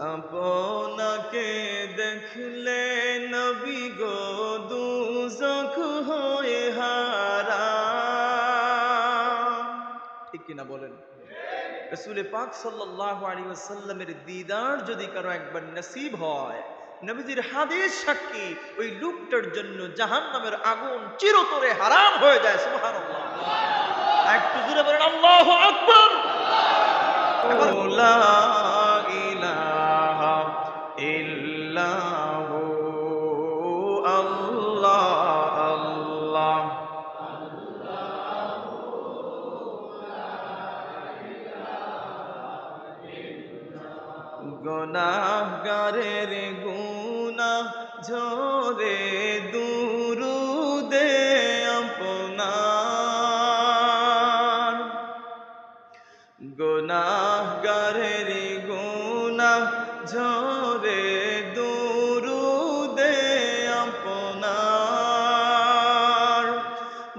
আপনাকে দেখলে নবী গো দুজখ হয়ে হারাম। ঠিক কিনা বলেন? রাসূল পাক সাল্লাল্লাহু আলাইহি ওয়াসাল্লামের দিদার যদি কারো একবার নসিব হয়, নবীজির হাদিস সাক্ষী, ওই লোকটার জন্য জাহান্নামের আগুন চিরতরে হারাম হয়ে যায়। সুবহানাল্লাহ। একটু জোরে বলেন আল্লাহু আকবার। লা ইলাহা ইল্লাহু আল্লাহ আল্লাহ। গুনাহগারের গুনাহ ঝরে দুরুদে আপনার, গুনাহগারের গুনাহ ঝরে দুরুদে আপনার।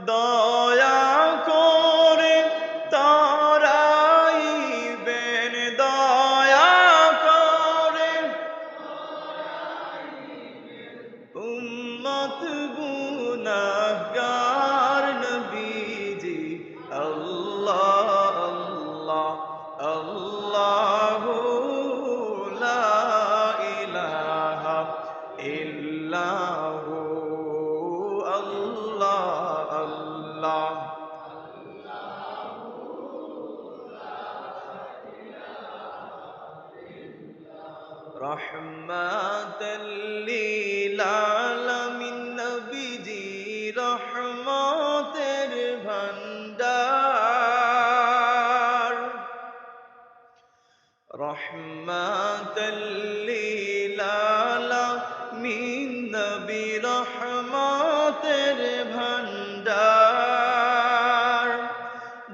দয়া করে তারাইবেন, দয়া করে উম্মত গুনাহগার নবীজি। আল্লাহ আল্লাহ আল্লাহু লা ইলাহা ইল্লাহু আল্লাহ আল্লাহ। রহমাতাল লিল আলামিন নবীজি রহমতের ভান্ডার। রহমাতাল লিল আলামিন নবী রহমতের ভান্ডার।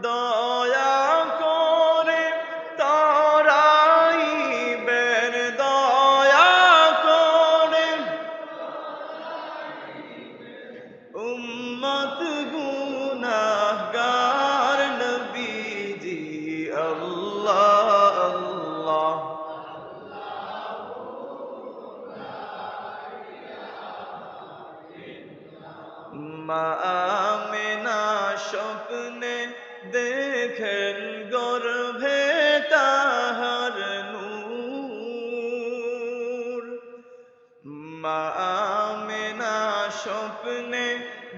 দয়া করে তারাইবেন, দয়া করে উম্মত গুনাহগার নবীজি। আল্লাহ আল্লাহ। মা আমেনা স্বপ্নে দেখেন গর্ভে তাহার নূর। মা আমেনা স্বপ্নে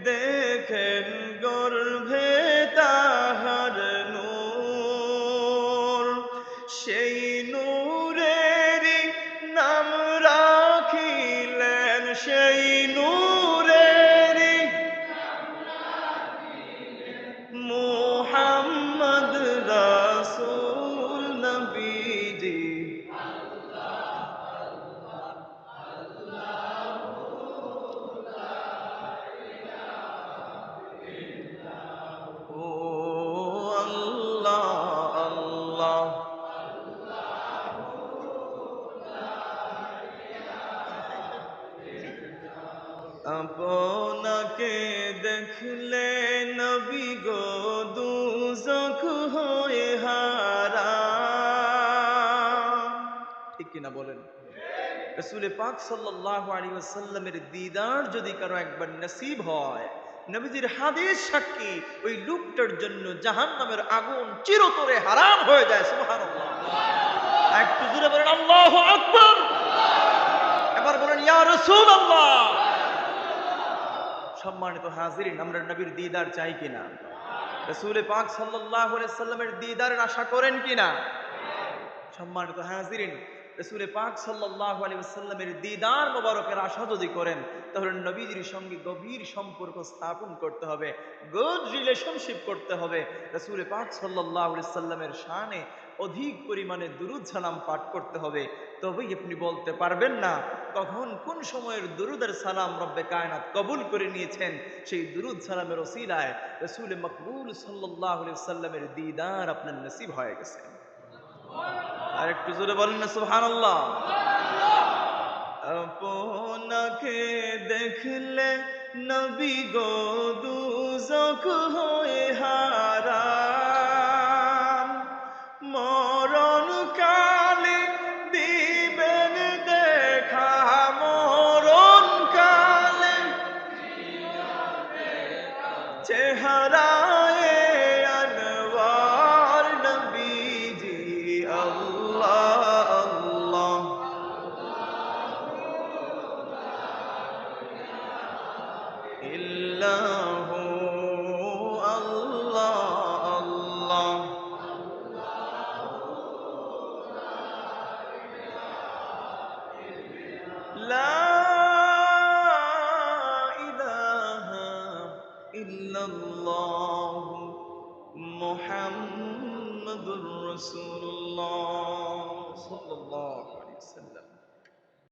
দেখেন গর্ভে তাহার নূর। সেই নূরেরই নাম রাখিলেন, সেই নূরেরই মুহাম্মদ রাসূল নবীজি। ও আল্লাহ আল্লাহ। আপনাকে দেখলে নবী গো দুজখ হয়ে হারাম। ঠিক কিনা বলেন? রাসূল পাক সাল্লাল্লাহু আলাইহি ওয়াসাল্লামের দিদার যদি কারো একবার নসিব হয়, নবীজির হাদিস সাক্ষী, ওই লোকটার জন্য জাহান্নামের আগুন চিরতরে হারাম হয়ে যায়। সুবহানাল্লাহ। একটু জোরে বলেন আল্লাহু আকবার। এবার বলেন ইয়া রাসূলুল্লাহ। সম্মানিত হাজিরিন, আমরা নবীর দিদার চাই কিনা? রাসূল পাক সাল্লাল্লাহু আলাইহি ওয়াসাল্লামের দিদারের আশা করেন কিনা? সম্মানিত হাজিরিন, রাসূল পাক সাল্লাল্লাহু আলাইহি ওয়াসাল্লামের দিদার মোবারকের আশা যদি করেন, তাহলে নবীজির সঙ্গে গভীর সম্পর্ক স্থাপন করতে হবে, গুড রিলেশনশিপ করতে হবে। রাসূল পাক সাল্লাল্লাহু আলাইহি ওয়াসাল্লামের শানে অধিক পরিমাণে দুরূদ সালাম পাঠ করতে হবে। তবেই আপনি বলতে পারবেন না কখন কোন সময়ের দুরূদের সালাম রব্বে কায়নাত কবুল করে নিয়েছেন। সেই দুরূদ সালামের ওসিলায় রাসূল মকবুল সাল্লাল্লাহু আলাইহি ওয়াসাল্লামের দিদার আপনার নসিব হয়ে গেছে। আর একটু জোরে বলেন না সুবহানাল্লাহ। আপনাকে দেখলে নবী গো দুজখ হয়ে হারাম। মরণ কালে দিবে ইল্লাল্লাহ মুহাম্মাদুর রাসূলুল্লাহ সাল্লাল্লাহু আলাইহি ওয়াসাল্লাম।